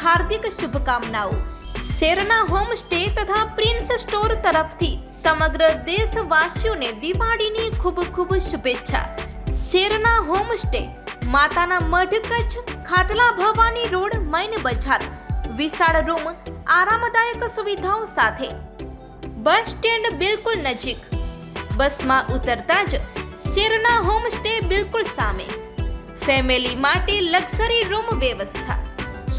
હાર્દિક શુભકામનાઓ। શેરના હોમસ્ટે તથા prince store તરફથી સમગ્ર દેશવાસીઓને દિવાળીની ખૂબ ખૂબ શુભેચ્છા। શેરના હોમસ્ટે માતાના મઢ કચ્છ, ખાટલા ભવાની રોડ, મૈન બજાર। વિશાળ રૂમ, આરામદાયક સુવિધાઓ સાથે, બસ સ્ટેન્ડ બિલકુલ નજીક। બસમાં ઉતરતા જ શેરના હોમસ્ટે બિલકુલ સામે। ફેમિલી માટે લક્ઝરી રૂમ વ્યવસ્થા,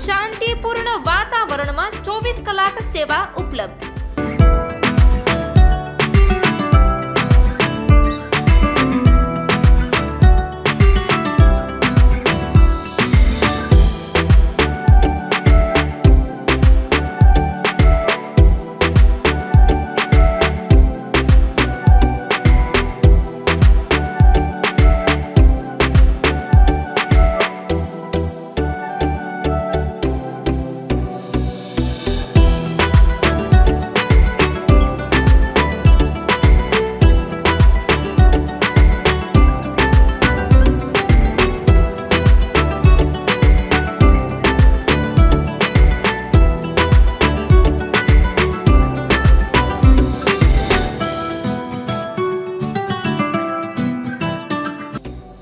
શાંતિપૂર્ણ વાતાવરણમાં 24 કલાક સેવા ઉપલબ્ધ।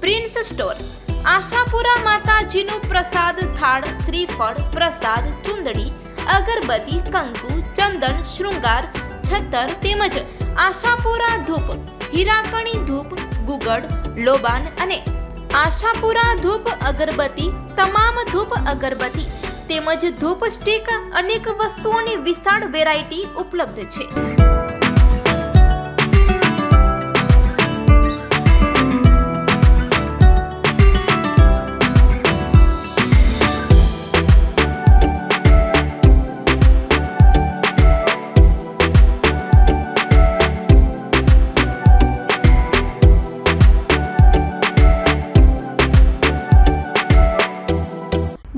પ્રિન્સ સ્ટોર આશાપુરા માતાજીનું પ્રસાદ થાળ, શ્રીફળ, પ્રસાદ, ચુંદડી, અગરબત્તી, કંકુ, ચંદન, શૃંગાર, છત્તર તેમજ આશાપુરા ધૂપ, હીરાકણી ધૂપ, ગુગળ, લોબાન અને આશાપુરા ધૂપ અગરબત્તી, તમામ ધૂપ અગરબત્તી તેમજ ધૂપ સ્ટિક અનેક વસ્તુઓની વિશાળ વેરાયટી ઉપલબ્ધ છે।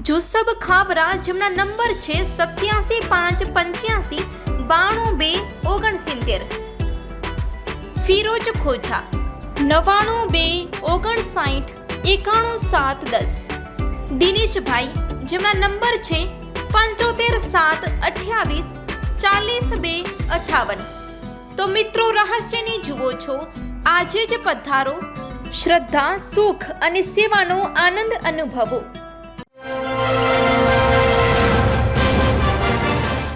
જુસબ ખાવરા, જેમના નંબર છે 8758592969। ફિરોજ ખોજા 9229591710। દિનેશભાઈ, જેમના નંબર છે 7578284258। તો મિત્રો, રહસ્યની જુઓ છો, આજે જ પધારો, શ્રદ્ધા, સુખ અને સેવાનો આનંદ અનુભવો।